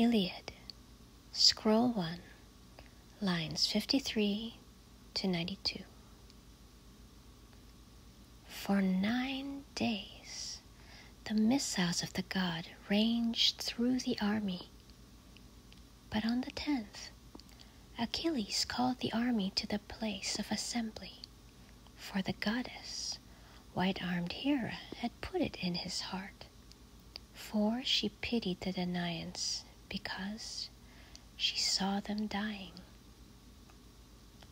Iliad, Scroll 1, lines 53 to 92. For 9 days, the missiles of the god ranged through the army. But on the 10th, Achilles called the army to the place of assembly, for the goddess, white-armed Hera, had put it in his heart, for she pitied the Danaans because she saw them dying.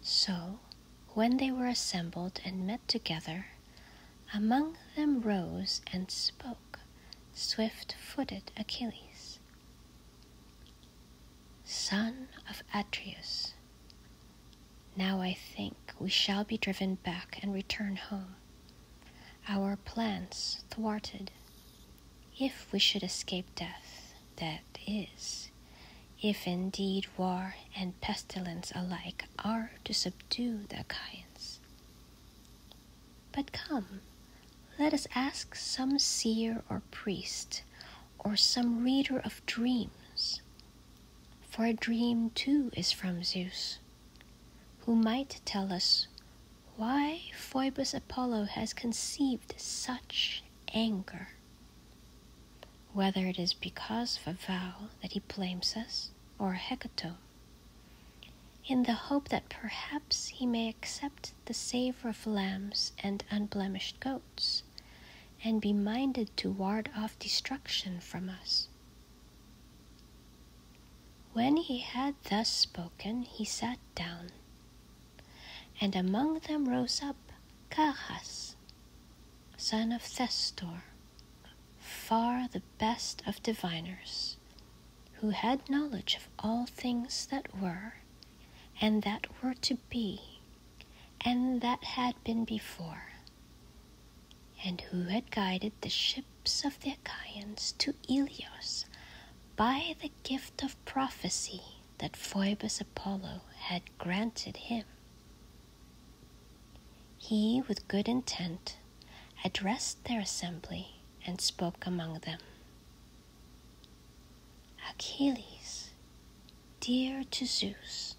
So, when they were assembled and met together, among them rose and spoke swift-footed Achilles. Son of Atreus, now I think we shall be driven back and return home, our plans thwarted, if we should escape death, that is, if indeed war and pestilence alike are to subdue the Achaeans. But come, let us ask some seer or priest, or some reader of dreams, for a dream too is from Zeus, who might tell us why Phoebus Apollo has conceived such anger, whether it is because of a vow that he blames us, or a hecatomb, in the hope that perhaps he may accept the savor of lambs and unblemished goats, and be minded to ward off destruction from us. When he had thus spoken, he sat down, and among them rose up Calchas, son of Thestor, far the best of diviners, who had knowledge of all things that were, and that were to be, and that had been before, and who had guided the ships of the Achaeans to Ilios by the gift of prophecy that Phoebus Apollo had granted him. He, with good intent, addressed their assembly and spoke among them. Achilles, dear to Zeus,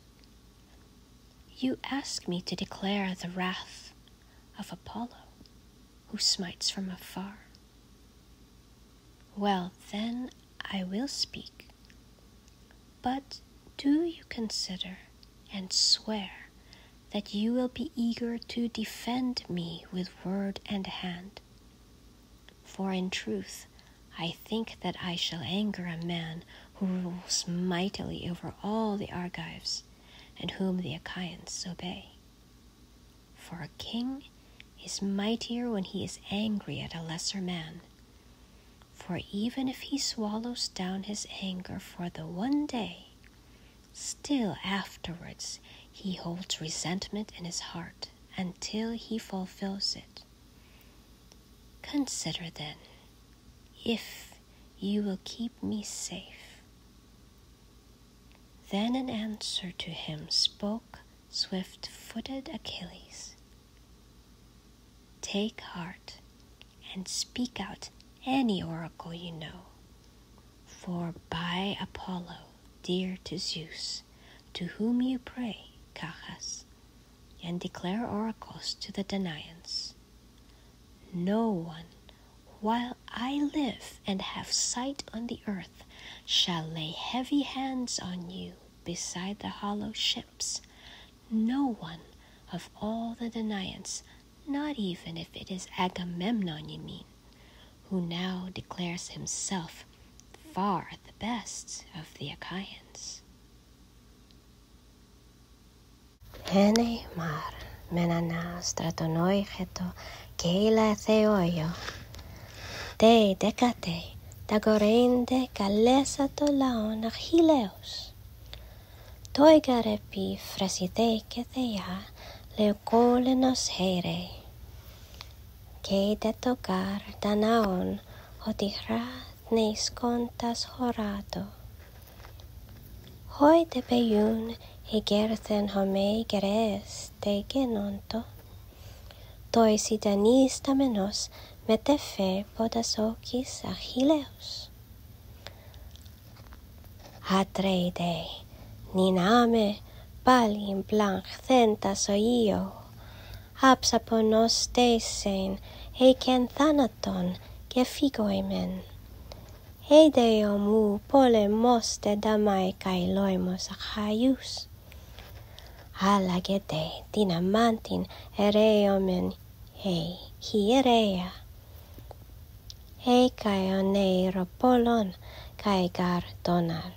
you ask me to declare the wrath of Apollo, who smites from afar. Well, then I will speak, but do you consider and swear that you will be eager to defend me with word and hand? For in truth, I think that I shall anger a man who rules mightily over all the Argives, and whom the Achaeans obey. For a king is mightier when he is angry at a lesser man. For even if he swallows down his anger for the one day, still afterwards he holds resentment in his heart until he fulfills it. Consider then, if you will keep me safe. Then in answer to him spoke swift-footed Achilles. Take heart and speak out any oracle you know, for by Apollo, dear to Zeus, to whom you pray, Calchas, and declare oracles to the Danaans, no one, while I live and have sight on the earth, shall lay heavy hands on you beside the hollow ships. No one of all the Danaans, not even if it is Agamemnon you mean, who now declares himself far the best of the Achaeans. Hene mar menana stratonoi geto keila theoio. Te decate tagorende kalesa to laon Achilleus. Toigarepi frasite ketheia leukolenos here. Ke detogar danaon hotihra neis kontas horato. Hoi te peyun egerthen home geres te genonto. Toi sitanis tamenos metefe podasokis Achilleus. Atreide, niname palin blanc thentas oio, apsaponos deisen, eiken thanaton gefigoimen. Eideo mu pole moste damai kai loimos achaius. Alagede dinamantin ereomen hierea. Eikai oneiro polon kai gar donar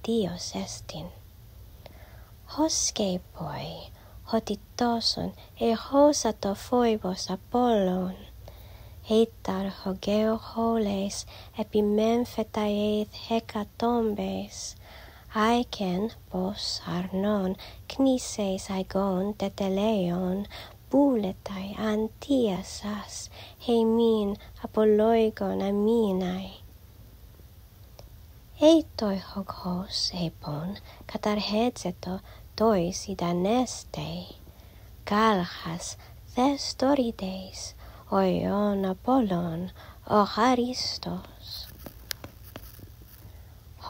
dios estin. Hoskepoi hotitoson hosato foivos Apollon. Heitar hogeo holes epimemphetaeth hekatombes. Aiken pos arnon knises aigon teteleion buletai antiasas heimin apolloigon aminai. Eitoi hoghos epon katarhetseto toisidanestei. Galhas thestorides oion Apollon Aristos.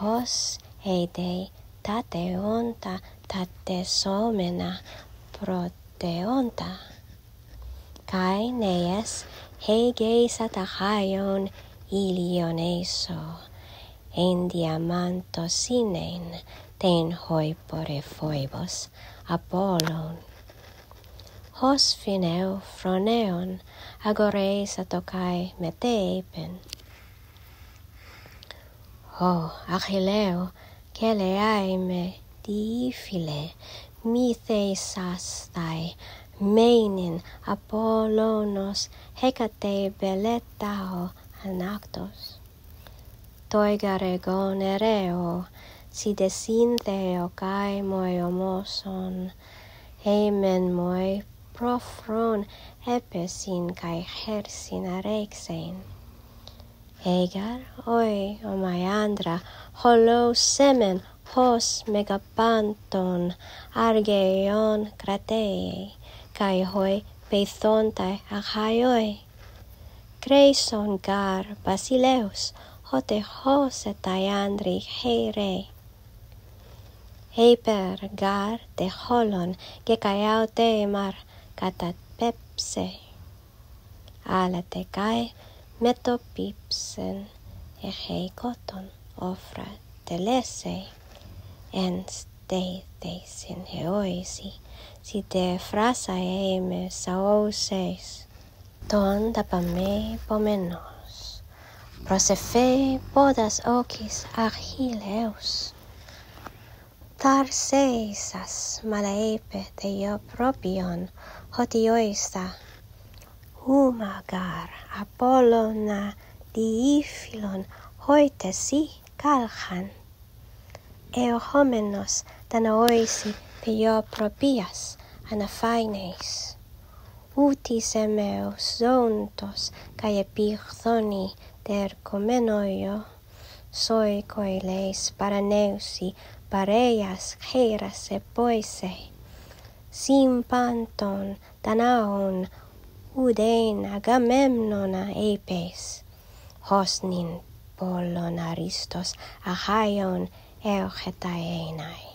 Hos eidei tateonta tatesomena proteonta. Kai nees heigeisat achaion ilioneiso. En diamanto sinein tein hoipore foivos Apollon. Hos fineu phroneon agoreisato kai meteipen. Achilleo keleaime diifile mitheisastai meinin Apollonos hekate beletao anactos. Toigaregon ereo sidesyntheo kai moi omoson heimen moi profron epesin kai hersin areixein. Eigar oi omaiandra holo semen hos megapanton argeion kratei kai hoi peithontai achaioi. Creison gar basileus hote hosetai andri heirei. Heiper gar de holon gekaiau teimar katat pepse. Alate kai metopipsen heikoton ofra telese en steithesin heoisi site frasa eime saouseis. Ton dapame pomenos. Prosefe podas okis Achilleus. Tarseisas malaepe teio propion hotioista. Humagar Apollona diifilon hoitesi kalhan. Eohomenos danaoisi peio propias anaphaines. Utisemeus zontos kai epirthoni terkomenoio. Soikoileis paraneusi pareias heiras epoise. Simpanton danaon udein Agamemnona epes. Hosnin pollon Aristos achaion euchetaeinai.